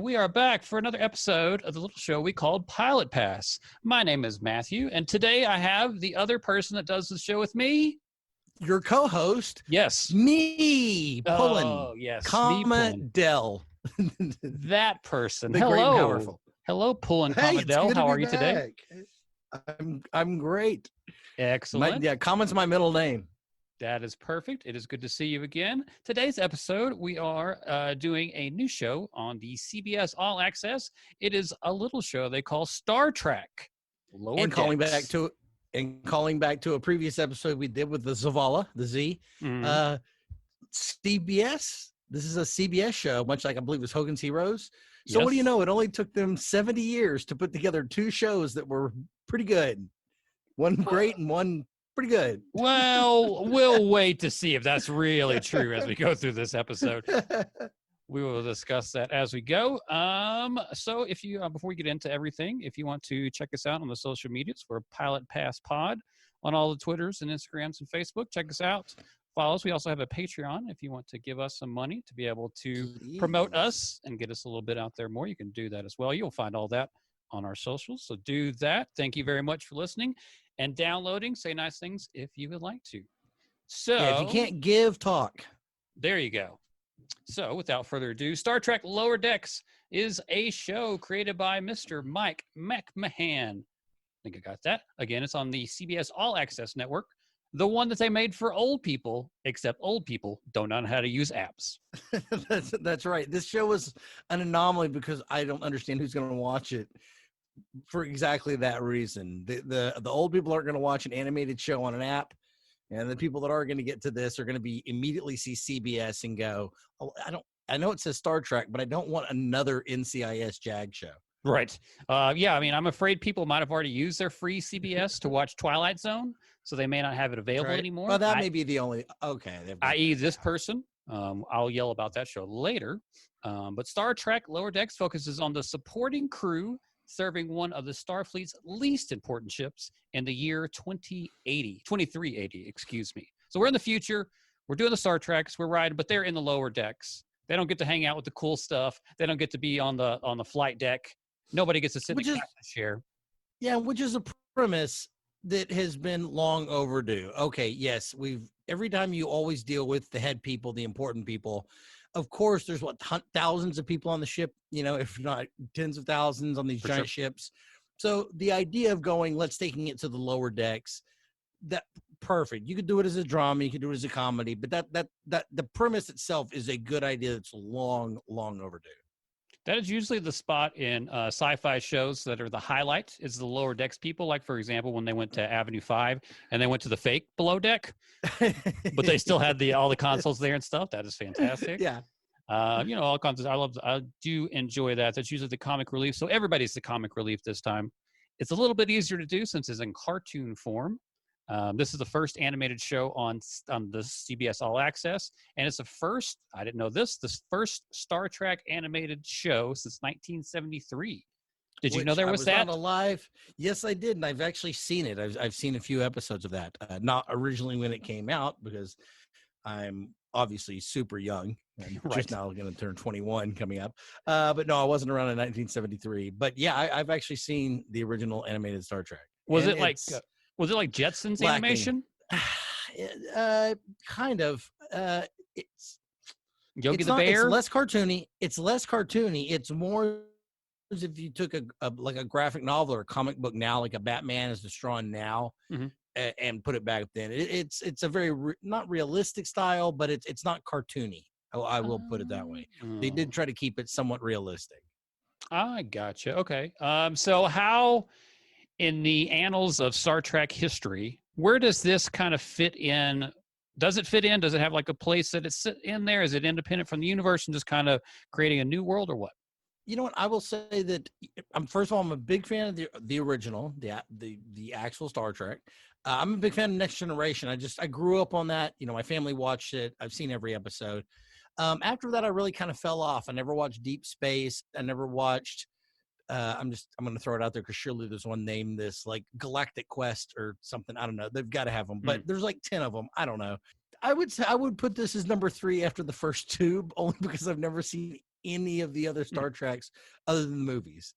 we are back for another episode of the little show we called Pilot Pass. My name is Matthew, and today I have the other person that does the show with me. Your co-host. Yes. Me, Pullen. Oh, yes. Comma Dell. That person. The Hello. great and powerful. Hello, Pullen Hey, Comma it's Dell. good to How be are you today? back. I'm great. Excellent. Comment's my middle name. That is perfect. It is good to see you again. Today's episode, we are doing a new show on the CBS All Access. It is a little show they call Star Trek. Calling back to a previous episode we did with the Zavala, the Z. Mm-hmm. CBS. This is a CBS show, much like I believe it was Hogan's Heroes. So Yes. What do you know? It only took them 70 years to put together two shows that were pretty good. One great and one pretty good. Well, we'll wait to see if that's really true as we go through this episode. We will discuss that as we go. So if you, before we get into everything, if you want to check us out on the social medias, we're Pilot Pass Pod on all the Twitters and Instagrams and Facebook. Check us out. Follow us. We also have a Patreon. If you want to give us some money to be able to promote us and get us a little bit out there more, you can do that as well. You'll find all that on our socials. So do that. Thank you very much for listening and downloading. Say nice things if you would like to. So if you can't give, talk. There you go. So without further ado, Star Trek Lower Decks is a show created by Mr. Mike McMahan. I think I got that. Again, it's on the CBS All Access Network, the one that they made for old people, except old people don't know how to use apps. That's right. This show was an anomaly because I don't understand who's going to watch it for exactly that reason. The old people aren't going to watch an animated show on an app. And the people that are going to get to this are going to be immediately see CBS and go, oh, I know it says Star Trek, but I don't want another NCIS JAG show. Right. Yeah, I mean, I'm afraid people might have already used their free CBS to watch Twilight Zone, so they may not have it available anymore. Well, that may be the only, okay. I.e. this person. I'll yell about that show later. But Star Trek Lower Decks focuses on the supporting crew serving one of the Starfleet's least important ships in the year 2380, excuse me. So we're in the future. We're doing the Star Treks. We're riding, but they're in the lower decks. They don't get to hang out with the cool stuff. They don't get to be on the flight deck. Nobody gets to sit in the captain's chair. Yeah, which is a premise that has been long overdue. Okay, yes, every time you always deal with the head people, the important people. Of course, there's thousands of people on the ship, if not tens of thousands on these giant ships. So the idea of taking it to the lower decks, that perfect. You could do it as a drama, you could do it as a comedy, but that the premise itself is a good idea that's long, long overdue. That is usually the spot in sci-fi shows that are the highlight is the lower decks people. Like, for example, when they went to Avenue 5 and they went to the fake below deck, but they still had all the consoles there and stuff. That is fantastic. Yeah. All kinds of, I do enjoy that. That's usually the comic relief. So everybody's the comic relief this time. It's a little bit easier to do since it's in cartoon form. This is the first animated show on the CBS All Access, and it's the first, I didn't know this first Star Trek animated show since 1973. Did you know there was that? Not alive. Yes, I did, and I've actually seen it. I've seen a few episodes of that. Not originally when it came out, because I'm obviously super young. I'm just now going to turn 21 coming up. But no, I wasn't around in 1973. But yeah, I've actually seen the original animated Star Trek. Was it like Jetsons animation? Kind of. It's Yogi the Bear. It's less cartoony. It's more as if you took a graphic novel or a comic book now, like a Batman is drawn now, and put it back then. It's a very not realistic style, but it's not cartoony. I will put it that way. They did try to keep it somewhat realistic. I gotcha. Okay. So how, in the annals of Star Trek history, where does this kind of fit in? Does it fit in? Does it have like a place that it's in there? Is it independent from the universe and just kind of creating a new world, or what? You know what? I will say that first of all, I'm a big fan of the original, the actual Star Trek. I'm a big fan of Next Generation. I grew up on that. My family watched it. I've seen every episode. After that, I really kind of fell off. I never watched Deep Space. I never watched. I'm going to throw it out there because surely there's one named this, like Galactic Quest or something. I don't know. They've got to have them, but there's like 10 of them. I don't know. I would say I would put this as number 3 after the first two, only because I've never seen any of the other Star Treks other than the movies,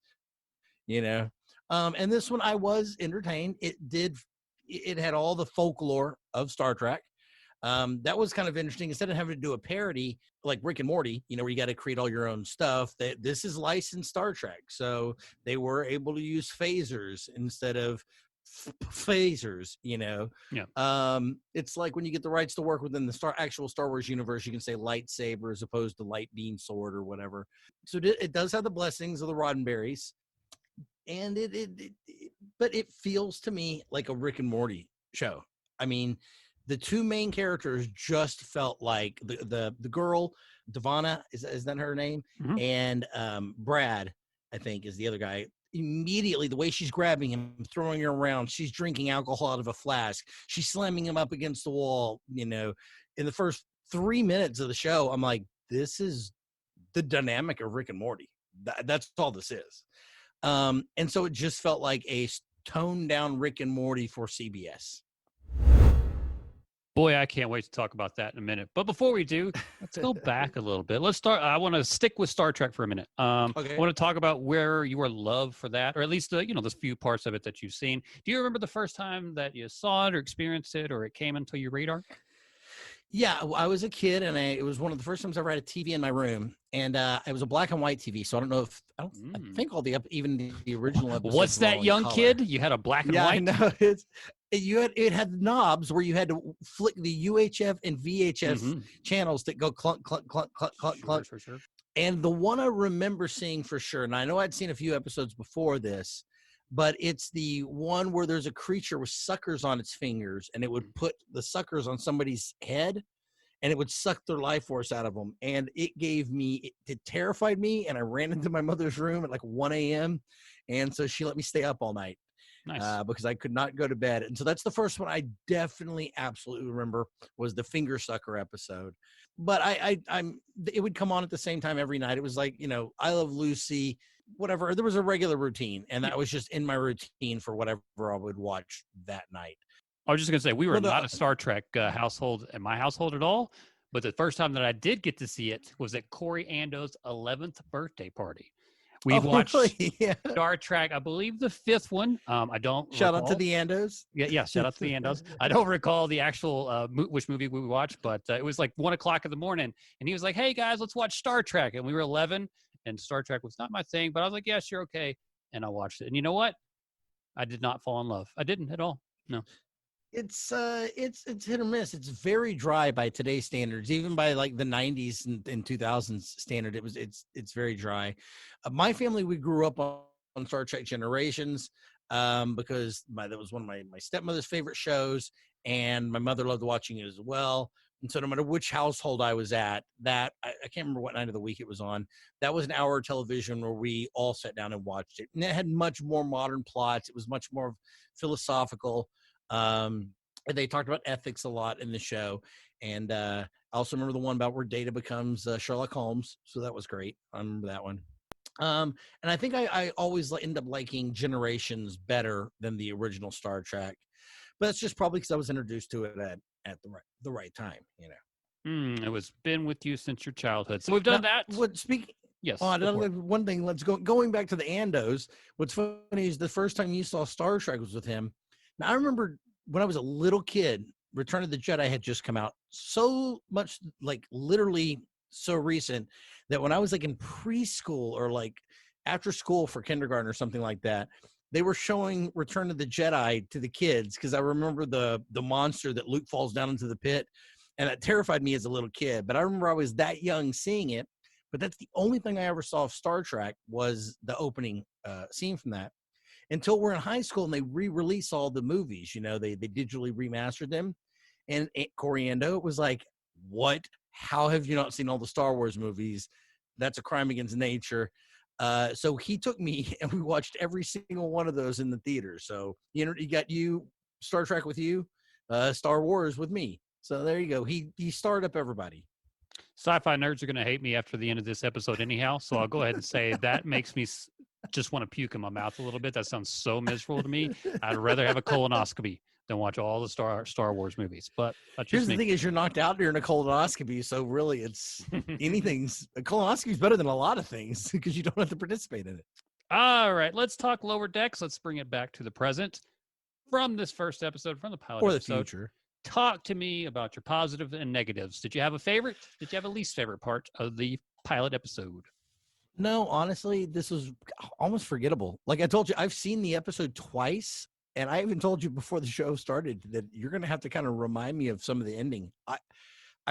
you know. And this one I was entertained. It had all the folklore of Star Trek. That was kind of interesting. Instead of having to do a parody like Rick and Morty, you know, where you got to create all your own stuff, that this is licensed Star Trek. So they were able to use phasers instead of phasers, you know. Yeah. It's like when you get the rights to work within the actual Star Wars universe, you can say lightsaber as opposed to light beam sword or whatever. So it does have the blessings of the Roddenberrys, and but it feels to me like a Rick and Morty show. I mean, the two main characters just felt like the girl Devana, is that her name? Mhm. And Brad, I think, is the other guy. Immediately, the way she's grabbing him, throwing him around, she's drinking alcohol out of a flask, she's slamming him up against the wall, you know. In the first 3 minutes of the show, I'm like, this is the dynamic of Rick and Morty. That's all this is. And so it just felt like a toned down Rick and Morty for CBS. Boy, I can't wait to talk about that in a minute. But before we do, let's go back a little bit. Let's start. I want to stick with Star Trek for a minute. Okay. I want to talk about where your love for that, or at least the few parts of it that you've seen. Do you remember the first time that you saw it or experienced it, or it came into your radar? Yeah, I was a kid, and it was one of the first times I ever had a TV in my room, and it was a black and white TV. So I don't know if I think all even the original episodes. What's were all that, in young color. kid? You had a black and white. Yeah, I know. It had knobs where you had to flick the UHF and VHF channels that go clunk, clunk, clunk, clunk, clunk, clunk. Sure. And the one I remember seeing for sure, and I know I'd seen a few episodes before this, but it's the one where there's a creature with suckers on its fingers, and it would put the suckers on somebody's head, and it would suck their life force out of them. And it terrified me, and I ran into my mother's room at like 1 a.m., and so she let me stay up all night. Nice. Because I could not go to bed. And so that's the first one I definitely absolutely remember, was the finger sucker episode. But it would come on at the same time every night. It was like, you know, I Love Lucy, whatever. There was a regular routine, and that was just in my routine for whatever I would watch that night. I was just going to say, we were not a Star Trek household in my household at all. But the first time that I did get to see it was at Corey Ando's 11th birthday party. We watched Star Trek, I believe the 5th one. I don't shout recall. out to the Andos. Yeah, shout out to the Andos. I don't recall the actual which movie we watched, but it was like 1 o'clock in the morning, and he was like, "Hey guys, let's watch Star Trek." And we were 11, and Star Trek was not my thing, but I was like, "Yeah, sure, okay." And I watched it, and you know what? I did not fall in love. I didn't at all. No. It's hit or miss. It's very dry by today's standards, even by like the 90s and 2000s standard. It's very dry. My family, we grew up on Star Trek Generations because that was one of my stepmother's favorite shows, and my mother loved watching it as well. And so no matter which household I was at, I can't remember what night of the week it was on, that was an hour of television where we all sat down and watched it. And it had much more modern plots. It was much more philosophical. And they talked about ethics a lot in the show. And I also remember the one about where Data becomes Sherlock Holmes. So that was great. I remember that one. And I think I always end up liking Generations better than the original Star Trek. But it's just probably because I was introduced to it at the right time, you know. It was been with you since your childhood. So we've done that. Yes. One thing, going back to the Andos. What's funny is the first time you saw Star Trek was with him. Now, I remember when I was a little kid, Return of the Jedi had just come out, so much, like literally so recent, that when I was like in preschool or like after school for kindergarten or something like that, they were showing Return of the Jedi to the kids, because I remember the monster that Luke falls down into the pit, and that terrified me as a little kid. But I remember I was that young seeing it, but that's the only thing I ever saw of Star Trek was the opening scene from that. Until we're in high school and they re-release all the movies, you know, they digitally remastered them. And Corey Ando was like, what? How have you not seen all the Star Wars movies? That's a crime against nature. So he took me and we watched every single one of those in the theater. So, you know, you got Star Trek with you, Star Wars with me. So there you go. He started up everybody. Sci-fi nerds are going to hate me after the end of this episode anyhow. So I'll go ahead and say that makes me just want to puke in my mouth a little bit. That sounds so miserable to me. I'd rather have a colonoscopy. than watch all the Star Wars movies. But that's Here's just the me. thing: is you're knocked out during a colonoscopy, so really, it's anything's a colonoscopy is better than a lot of things because you don't have to participate in it. All right, let's talk Lower Decks. Let's bring it back to the present from this first episode, from the pilot Or the episode. future. Talk to me about your positive and negatives. Did you have a favorite? Did you have a least favorite part of the pilot episode? No, honestly, this was almost forgettable. Like I told you, I've seen the episode twice, and I even told you before the show started that you're going to have to kind of remind me of some of the ending. I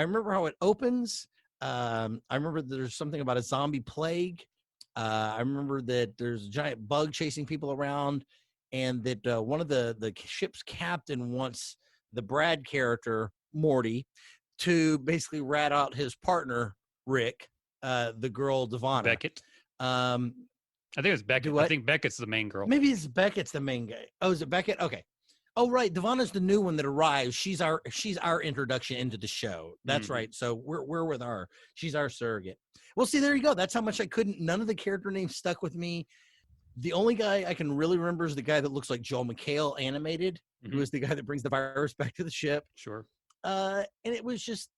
remember how it opens. I remember there's something about a zombie plague. I remember that there's a giant bug chasing people around, and that one of the ship's captain wants the Brad character, Morty, to basically rat out his partner, Rick, the girl, Devonna. Beckett. I think it's Beckett. I think Beckett's the main girl. Maybe it's Beckett's the main guy. Oh, is it Beckett? Okay. Oh, right. Devonna's the new one that arrives. She's our introduction into the show. That's right. So we're with her. She's our surrogate. Well, see, there you go. That's how much I couldn't. None of the character names stuck with me. The only guy I can really remember is the guy that looks like Joel McHale animated, who is the guy that brings the virus back to the ship. Sure. And it was just,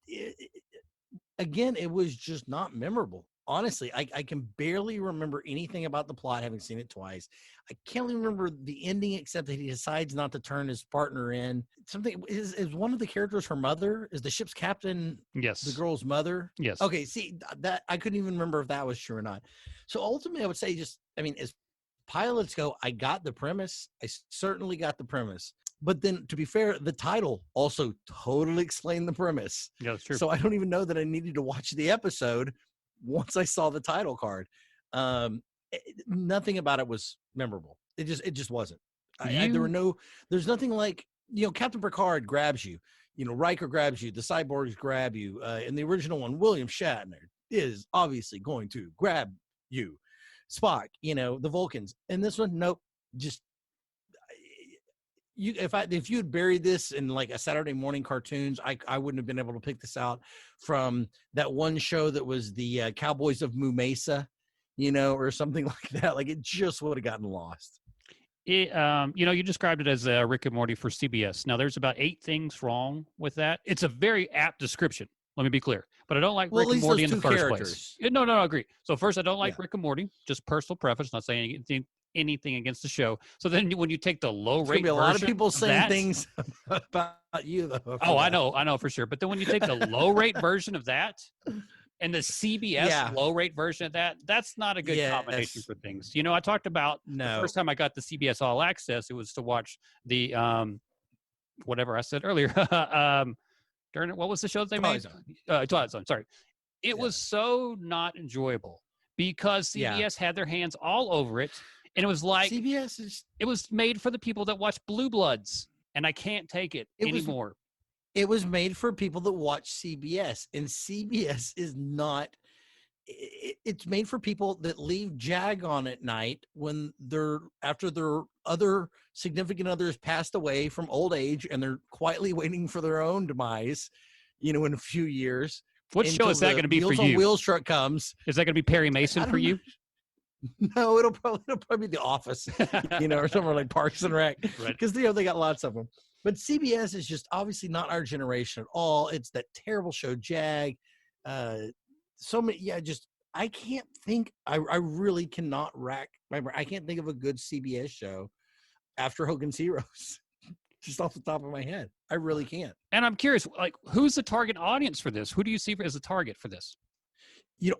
again, it was just not memorable. Honestly, I can barely remember anything about the plot, having seen it twice. I can't even remember the ending, except that he decides not to turn his partner in. Something is one of the characters her mother? Is the ship's captain? Yes. The girl's mother? Yes. Okay, see, that I couldn't even remember if that was true or not. So ultimately, I would say as pilots go, I got the premise. I certainly got the premise. But then, to be fair, the title also totally explained the premise. Yeah, that's true. So I don't even know that I needed to watch the episode once I saw the title card. Nothing about it was memorable. It just wasn't. There's nothing like, Captain Picard grabs you, Riker grabs you, the cyborgs grab you. In the original one, William Shatner is obviously going to grab you. Spock, the Vulcans. And this one, nope, just if you had buried this in like a Saturday morning cartoons, I wouldn't have been able to pick this out from that one show that was the Cowboys of Moo Mesa, or something like that. Like it just would have gotten lost. You described it as Rick and Morty for CBS. Now there's about 8 things wrong with that. It's a very apt description. Let me be clear, but I don't like Rick and Morty in the first place. No, I agree. So first, I don't like Rick and Morty. Just personal preference. Not saying anything against the show. So then, when you take the low rate, version, a lot of people saying things about you, though. Oh, I know for sure. But then when you take the low rate version of that and the CBS low rate version of that, that's not a good combination for things. I talked about the first time I got the CBS All Access, it was to watch the whatever I said earlier. What was the show that they made? Twilight Zone. Sorry. It was so not enjoyable because CBS had their hands all over it. And it was like it was made for the people that watch Blue Bloods, and I can't take it anymore. It was made for people that watch CBS, and CBS is not. It's made for people that leave JAG on at night when after their other significant others passed away from old age, and they're quietly waiting for their own demise. In a few years. What show is that going to be for you? Meals on Wheels truck comes. Is that going to be Perry Mason for you? No, it'll probably be The Office, or somewhere like Parks and Rec, because they got lots of them. But CBS is just obviously not our generation at all. It's that terrible show Jag. So many, I can't think. I really cannot rack. I can't think of a good CBS show after Hogan's Heroes, just off the top of my head. I really can't. And I'm curious, like, who's the target audience for this? Who do you see as a target for this?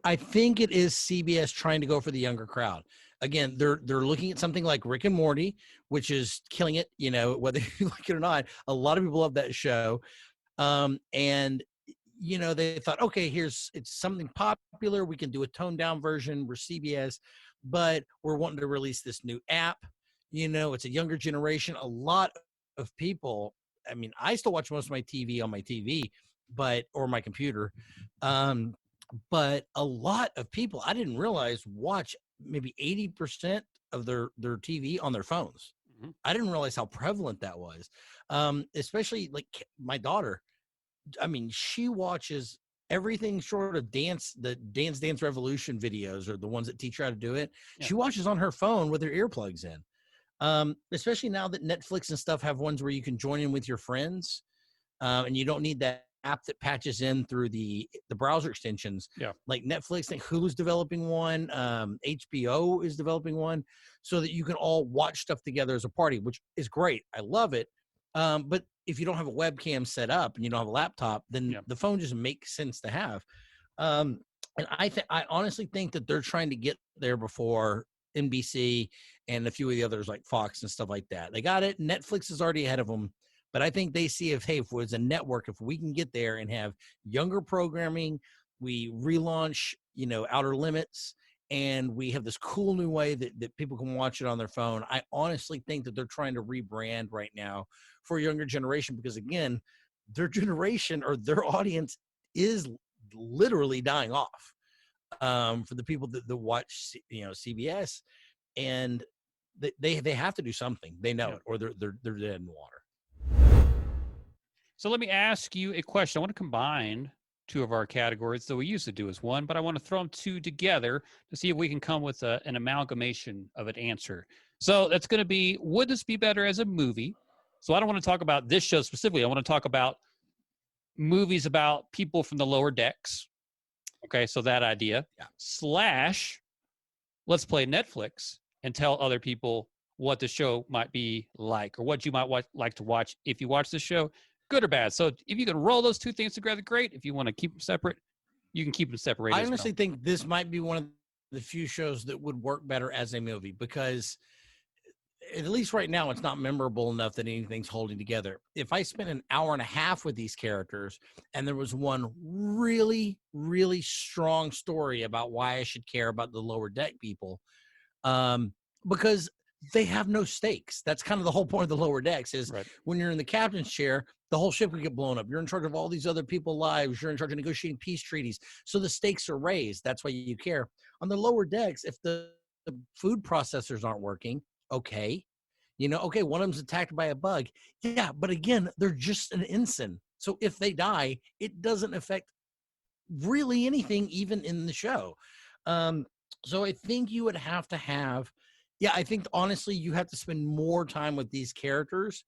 I think it is CBS trying to go for the younger crowd. Again, they're looking at something like Rick and Morty, which is killing it, whether you like it or not. A lot of people love that show. And they thought, okay, it's something popular. We can do a toned down version. We're CBS, but we're wanting to release this new app. It's a younger generation. A lot of people, I still watch most of my TV on my TV, or my computer. But a lot of people, I didn't realize, watch maybe 80% of their TV on their phones. Mm-hmm. I didn't realize how prevalent that was. Especially like my daughter. She watches everything short of the Dance Revolution videos, or the ones that teach her how to do it. Yeah. She watches on her phone with her earplugs in. Especially now that Netflix and stuff have ones where you can join in with your friends, and you don't need that app that patches in through the browser extensions. Yeah. Like Netflix, I think Hulu's developing one, HBO is developing one, so that you can all watch stuff together as a party, which is great. I love it. But if you don't have a webcam set up and you don't have a laptop, then the phone just makes sense to have. And I honestly think that they're trying to get there before NBC and a few of the others like Fox and stuff like that. They got it. Netflix is already ahead of them. But I think they see if it was a network, if we can get there and have younger programming, we relaunch, Outer Limits, and we have this cool new way that people can watch it on their phone. I honestly think that they're trying to rebrand right now for a younger generation because, again, their generation or their audience is literally dying off for the people that watch, CBS, and they have to do something. They know it, or they're dead in the water. So let me ask you a question. I want to combine two of our categories that we used to do as one, but I want to throw them two together to see if we can come with an amalgamation of an answer. So that's going to be, would this be better as a movie? So I don't want to talk about this show specifically. I want to talk about movies about people from the lower decks. Okay, so that idea. Yeah. / let's play Netflix and tell other people what the show might be like or what you might like to watch if you watch the show. Good or bad. So if you can roll those two things together, great. If you want to keep them separate, you can keep them separated. I honestly think this might be one of the few shows that would work better as a movie because at least right now it's not memorable enough that anything's holding together. If I spent an hour and a half with these characters and there was one really, really strong story about why I should care about the lower deck people, because they have no stakes. That's kind of the whole point of the lower decks is when you're in the captain's chair, the whole ship could get blown up. You're in charge of all these other people's lives. You're in charge of negotiating peace treaties. So the stakes are raised. That's why you care. On the lower decks, if the food processors aren't working, okay, one of them's attacked by a bug. Yeah, but again, they're just an ensign. So if they die, it doesn't affect really anything, even in the show. So I think you would have to have, I think honestly, you have to spend more time with these characters.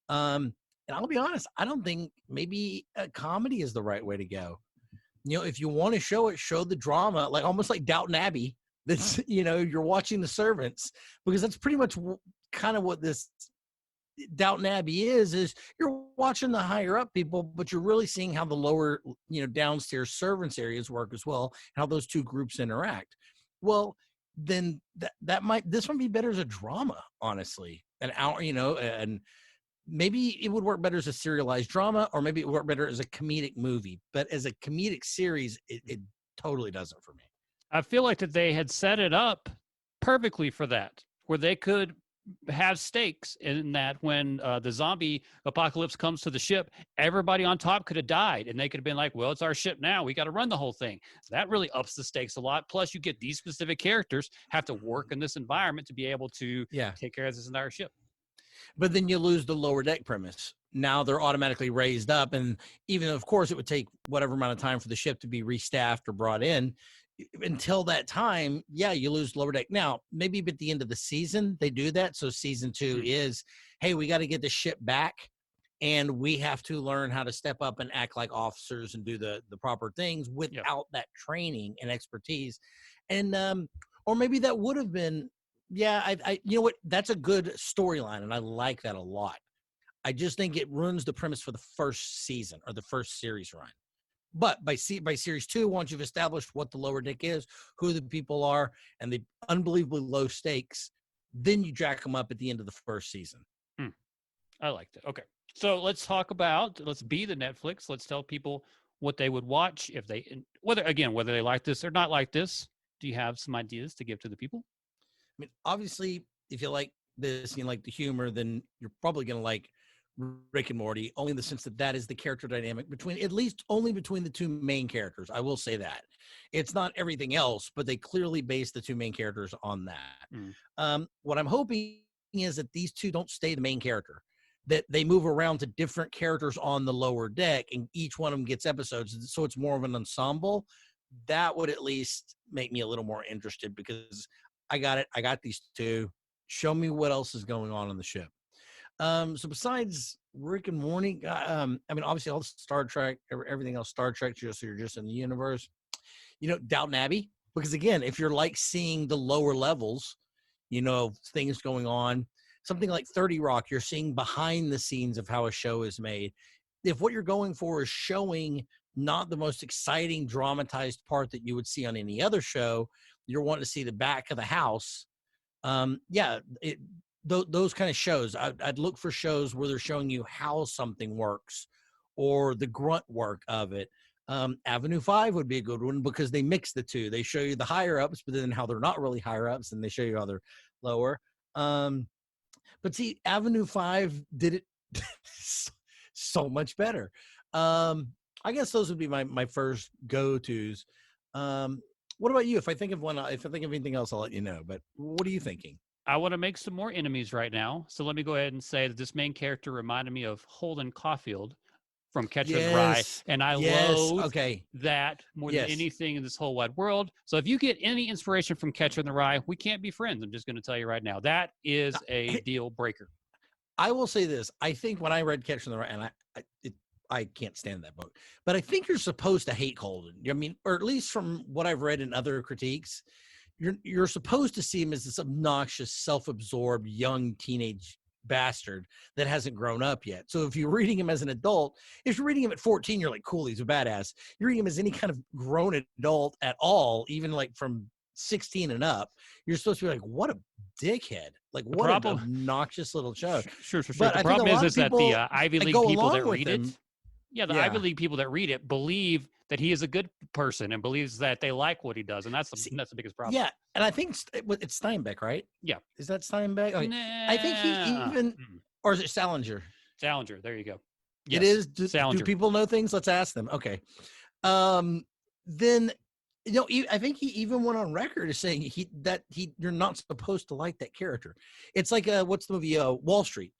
And I'll be honest, I don't think maybe a comedy is the right way to go. If you want to show it, show the drama, like almost like Downton Abbey. That's, you're watching The Servants, because that's pretty much kind of what this Downton Abbey is you're watching the higher up people, but you're really seeing how the lower, downstairs servants areas work as well, how those two groups interact. Well, then this might be better as a drama, honestly. An hour, and maybe it would work better as a serialized drama, or maybe it would work better as a comedic movie. But as a comedic series, it totally doesn't for me. I feel like that they had set it up perfectly for that, where they could have stakes in that when the zombie apocalypse comes to the ship, everybody on top could have died, and they could have been like, well, it's our ship now, we got to run the whole thing. That really ups the stakes a lot. Plus you get these specific characters have to work in this environment to be able to take care of this entire ship. But then you lose the lower deck premise. Now they're automatically raised up, and even of course it would take whatever amount of time for the ship to be restaffed or brought in. Until that time, you lose lower deck. Now, maybe at the end of the season, they do that. So season 2 is, hey, we got to get the ship back, and we have to learn how to step up and act like officers and do the proper things without that training and expertise. And or maybe that would have been, I you know what? That's a good storyline, and I like that a lot. I just think it ruins the premise for the first season or the first series run. But by series 2, once you've established what the lower deck is, who the people are, and the unbelievably low stakes, then you jack them up at the end of the first season. I liked it. Okay. So let's be the Netflix. Let's tell people what they would watch whether they like this or not like this. Do you have some ideas to give to the people? I mean, obviously, if you like this, you like the humor, then you're probably going to like Rick and Morty, only in the sense that is the character dynamic only between the two main characters. I will say that it's not everything else, but they clearly base the two main characters on that. What I'm hoping is that these two don't stay the main character, that they move around to different characters on the lower deck, and each one of them gets episodes, so it's more of an ensemble. That would at least make me a little more interested, because I got these two. Show me what else is going on the ship. So besides Rick and Morty, I mean, obviously all the Star Trek, everything else Star Trek, just so you're just in the universe. Downton Abbey, because again, if you're like seeing the lower levels, things going on, something like 30 Rock, you're seeing behind the scenes of how a show is made. If what you're going for is showing not the most exciting dramatized part that you would see on any other show, you're wanting to see the back of the house. Those kind of shows, I'd look for shows where they're showing you how something works or the grunt work of it. Avenue 5 would be a good one because they mix the two. They show you the higher ups, but then how they're not really higher ups, and they show you how they're lower. But see, Avenue 5 did it so much better. I guess those would be my first go-tos. What about you? If I think of anything else, I'll let you know. But what are you thinking? I want to make some more enemies right now. So let me go ahead and say that this main character reminded me of Holden Caulfield from Catcher in the Rye. And I loathe that more than anything in this whole wide world. So if you get any inspiration from Catcher in the Rye, we can't be friends. I'm just going to tell you right now. That is a deal breaker. I will say this. I think when I read Catcher in the Rye, and I can't stand that book, but I think you're supposed to hate Holden. I mean, or at least from what I've read in other critiques, you're supposed to see him as this obnoxious, self-absorbed, young teenage bastard that hasn't grown up yet. So if you're reading him as an adult, if you're reading him at 14, you're like, cool, he's a badass. You're reading him as any kind of grown adult at all, even like from 16 and up, you're supposed to be like, what a dickhead. Like, what an obnoxious little show. Sure. But the problem is that the Ivy League people that read it, Ivy League people that read it believe that he is a good person and believes that they like what he does, and that's the biggest problem. Yeah, and I think it's Steinbeck, right? Yeah. Is that Steinbeck? Okay. Nah. I think he even, or is it Salinger? Salinger, there you go. Yes. It is. Do people know things? Let's ask them. Okay. Then, I think he even went on record as saying you're not supposed to like that character. It's like what's the movie Wall Street,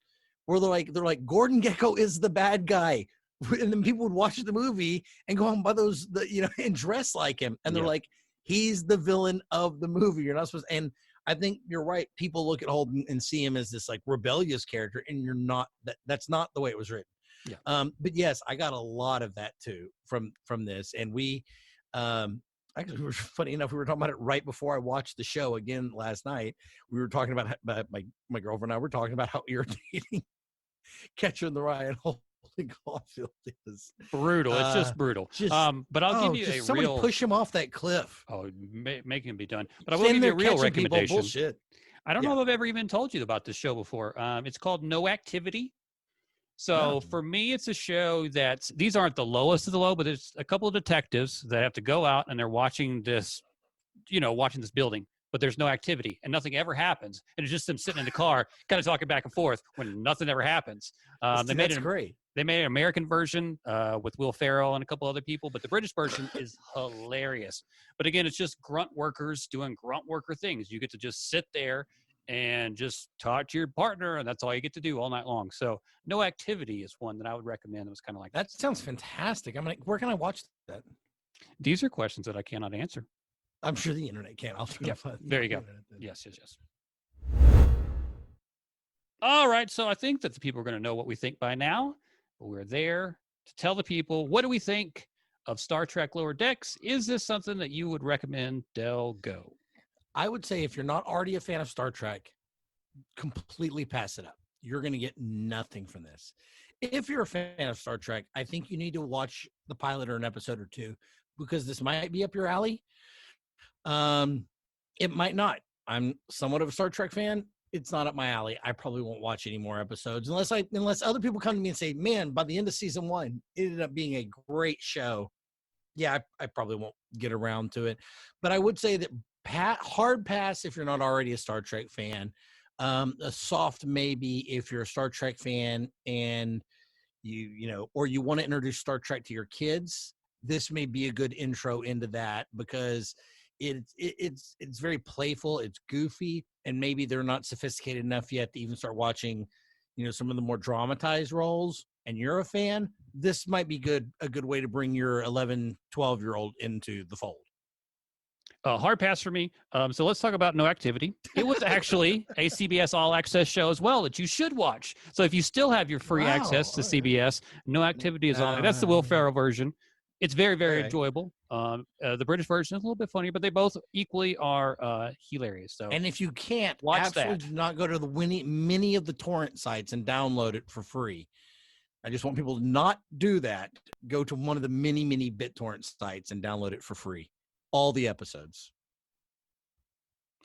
where they're like Gordon Gekko is the bad guy. And then people would watch the movie and go on by and dress like him. And they're like, he's the villain of the movie. You're not supposed to. And I think you're right. People look at Holden and see him as this like rebellious character, and you're not. That's not the way it was written. Yeah. But yes, I got a lot of that too from this. And we, actually, we were funny enough. We were talking about it right before I watched the show again last night. We were talking about my girlfriend and I were talking about how irritating Catcher in the Rye and Caulfield is brutal. It's just brutal. But I'll give you a real push him off that cliff. Oh, make him be done. But I will give you a real recommendation. Bullshit. I don't know if I've ever even told you about this show before. It's called No Activity. So for me, it's a show these aren't the lowest of the low, but there's a couple of detectives that have to go out and they're watching this building, but there's no activity and nothing ever happens. And it's just them sitting in the car, kind of talking back and forth when nothing ever happens. Great. They made an American version with Will Ferrell and a couple other people, but the British version is hilarious. But again, it's just grunt workers doing grunt worker things. You get to just sit there and just talk to your partner, and that's all you get to do all night long. So No Activity is one that I would recommend. It was kind of like that. Sounds fantastic. I'm like, where can I watch that? These are questions that I cannot answer. I'm sure the internet can. I'll try to find there you go. Yes. All right. So I think that the people are going to know what we think by now. But we're there to tell the people, what do we think of Star Trek Lower Decks? Is this something that you would recommend Del go? I would say if you're not already a fan of Star Trek, completely pass it up. You're going to get nothing from this. If you're a fan of Star Trek, I think you need to watch the pilot or an episode or two, because this might be up your alley. It might not. I'm somewhat of a Star Trek fan. It's not up my alley. I probably won't watch any more episodes unless other people come to me and say, man, by the end of season 1, it ended up being a great show. Yeah, I probably won't get around to it. But I would say that hard pass if you're not already a Star Trek fan. A soft maybe if you're a Star Trek fan and or you want to introduce Star Trek to your kids. This may be a good intro into that, because it's very playful, it's goofy, and maybe they're not sophisticated enough yet to even start watching, some of the more dramatized roles, and you're a fan. This might be a good way to bring your 11, 12-year-old into the fold. Hard pass for me. So let's talk about No Activity. It was actually a CBS All Access show as well that you should watch. So if you still have your free access to CBS, No Activity is on it. That's the Will Ferrell version. It's very, very enjoyable. The British version is a little bit funny, but they both equally are hilarious. So, and if you can't, watch absolutely that. do not go to the many of the torrent sites and download it for free. I just want people to not do that. Go to one of the many BitTorrent sites and download it for free. All the episodes.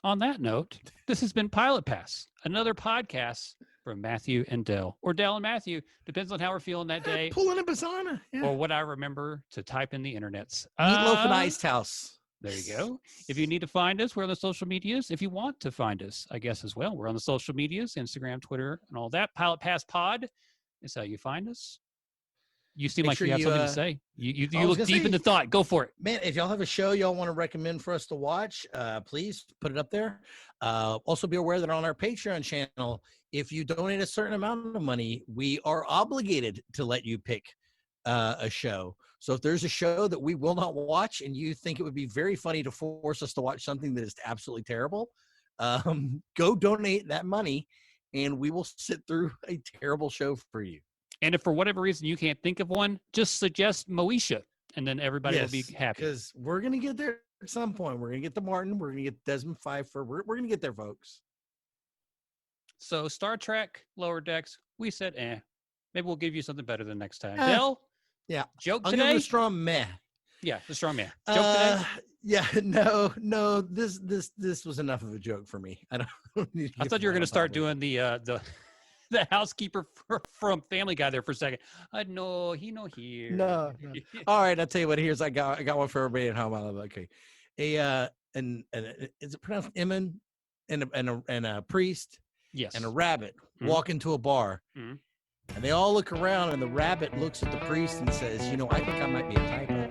On that note, this has been Pilot Pass, another podcast from Matthew and Dell, or Dell and Matthew, depends on how we're feeling that day, Pulling a basana, or what I remember to type in the internets. Meatloaf and Iced House. There you go. If you need to find us, we're on the social medias. If you want to find us, I guess as well, we're on the social medias, Instagram, Twitter, and all that. Pilot Pass Pod is how you find us. You seem like you have something to say. You look deep into thought. Go for it. Man, if y'all have a show y'all want to recommend for us to watch, please put it up there. Also be aware that on our Patreon channel, if you donate a certain amount of money, we are obligated to let you pick a show. So if there's a show that we will not watch and you think it would be very funny to force us to watch something that is absolutely terrible, go donate that money and we will sit through a terrible show for you. And if for whatever reason you can't think of one, just suggest Moesha, and then everybody will be happy. Because we're going to get there at some point. We're going to get to Martin. We're going to get Desmond Pfeiffer. We're going to get there, folks. So Star Trek, Lower Decks, we said, maybe we'll give you something better than next time. Dell? Yeah. Joke I'll today? give it a strong meh. Yeah, the strong meh. Joke today? Yeah, no. This was enough of a joke for me. I don't. I thought you were going to start doing the housekeeper from Family Guy there for a second. No, he no here. No. All right, I'll tell you what. Here's I got one for everybody at home. Okay, and is it pronounced Emin? And a priest. Yes. And a rabbit walk into a bar, and they all look around, and the rabbit looks at the priest and says, "I think I might be a typo."